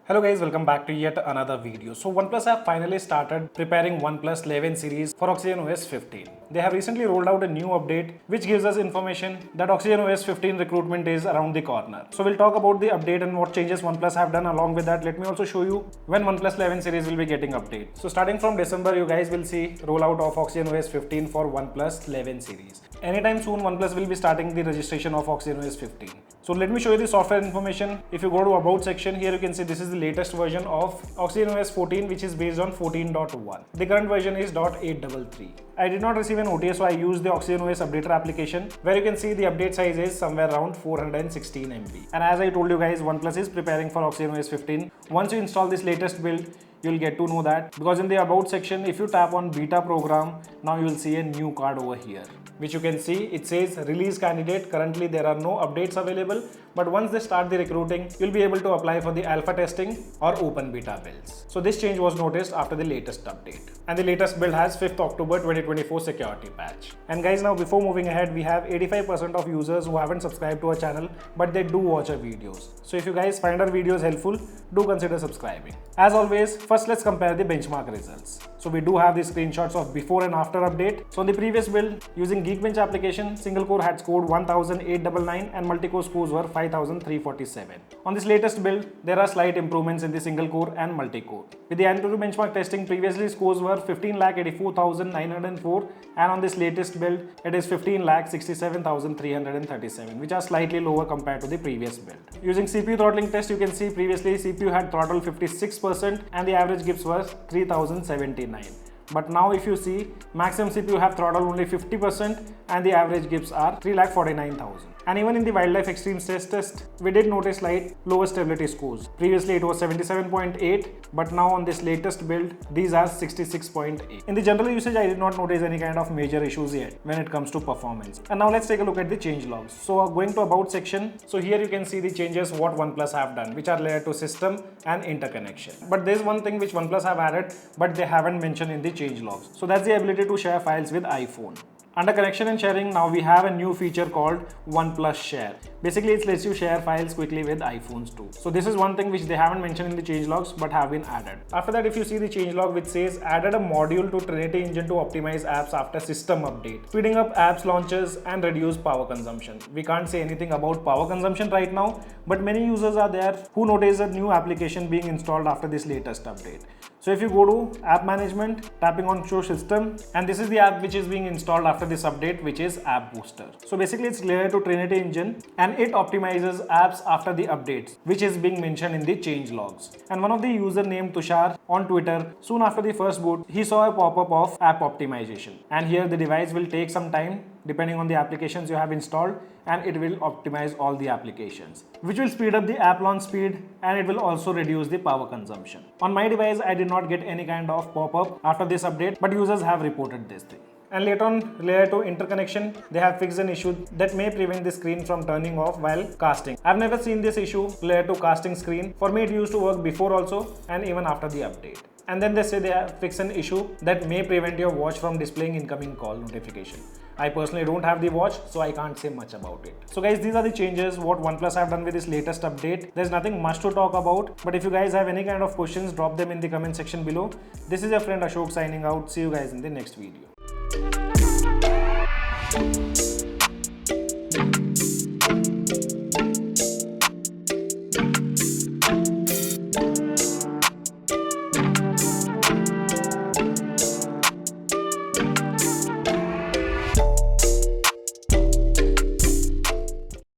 Hello guys, welcome back to yet another video. So OnePlus have finally started preparing OnePlus 11 series for OxygenOS 15. They have recently rolled out a new update which gives us information that OxygenOS 15 recruitment is around the corner. So we'll talk about the update and what changes OnePlus have done. Along with that, let me also show you when OnePlus 11 series will be getting update. So starting from December, you guys will see rollout of OxygenOS 15 for OnePlus 11 series. Anytime soon, OnePlus will be starting the registration of OxygenOS 15. So let me show you the software information. If you go to About section, here you can see this is the latest version of OxygenOS 14, which is based on 14.1. The current version is .833. I did not receive an OTA, so I used the OxygenOS updater application, where you can see the update size is somewhere around 416 MB. And as I told you guys, OnePlus is preparing for OxygenOS 15. Once you install this latest build, you'll get to know that, because in the About section, if you tap on beta program, now you will see a new card over here, which you can see it says release candidate. Currently there are no updates available, but once they start the recruiting, you'll be able to apply for the alpha testing or open beta builds. So this change was noticed after the latest update, and the latest build has 5th October 2024 security patch. And guys, now before moving ahead, we have 85% of users who haven't subscribed to our channel, but they do watch our videos. So if you guys find our videos helpful, do consider subscribing. As always, first let's compare the benchmark results. So we do have the screenshots of before and after update. So on the previous build, using Geekbench application, single core had scored 1899 and multi-core scores were 5347. On this latest build, there are slight improvements in the single core and multi-core. With the Antutu benchmark testing, previously scores were 15,84,904, and on this latest build, it is 15,67,337, which are slightly lower compared to the previous build. Using CPU throttling test, you can see previously CPU had throttled 56% and the average gips was 3079. But now if you see, maximum CPU have throttled only 50% and the average gips are 3,49,000. And even in the wildlife extreme test, we did notice slight lower stability scores. Previously it was 77.8, but now on this latest build, these are 66.8. In the general usage, I did not notice any kind of major issues yet when it comes to performance. And now let's take a look at the change logs. So going to About section, so here you can see the changes what OnePlus have done, which are related to system and interconnection. But there's one thing which OnePlus have added, but they haven't mentioned in the change logs. So that's the ability to share files with iPhone. Under connection and sharing, now we have a new feature called OnePlus Share. Basically, it lets you share files quickly with iPhones too. So this is one thing which they haven't mentioned in the changelogs but have been added. After that, if you see the changelog which says added a module to Trinity Engine to optimize apps after system update, speeding up apps launches and reduce power consumption. We can't say anything about power consumption right now, but many users are there who notice a new application being installed after this latest update. So if you go to app management, tapping on show system, and this is the app which is being installed after this update, which is App Booster. So basically it's related to Trinity Engine and it optimizes apps after the updates, which is being mentioned in the change logs. And one of the user named Tushar on Twitter, soon after the first boot, he saw a pop-up of app optimization. And here the device will take some time depending on the applications you have installed, and it will optimize all the applications, which will speed up the app launch speed, and it will also reduce the power consumption. On my device, I did not get any kind of pop-up after this update, but users have reported this thing. And later on, related to interconnection, they have fixed an issue that may prevent the screen from turning off while casting. I've never seen this issue related to casting screen. For me, it used to work before also and even after the update. And then they say they have fixed an issue that may prevent your watch from displaying incoming call notification. I personally don't have the watch, so I can't say much about it. So guys, these are the changes what OnePlus have done with this latest update. There's nothing much to talk about, but if you guys have any kind of questions, drop them in the comment section below. This is your friend Ashok signing out. See you guys in the next video.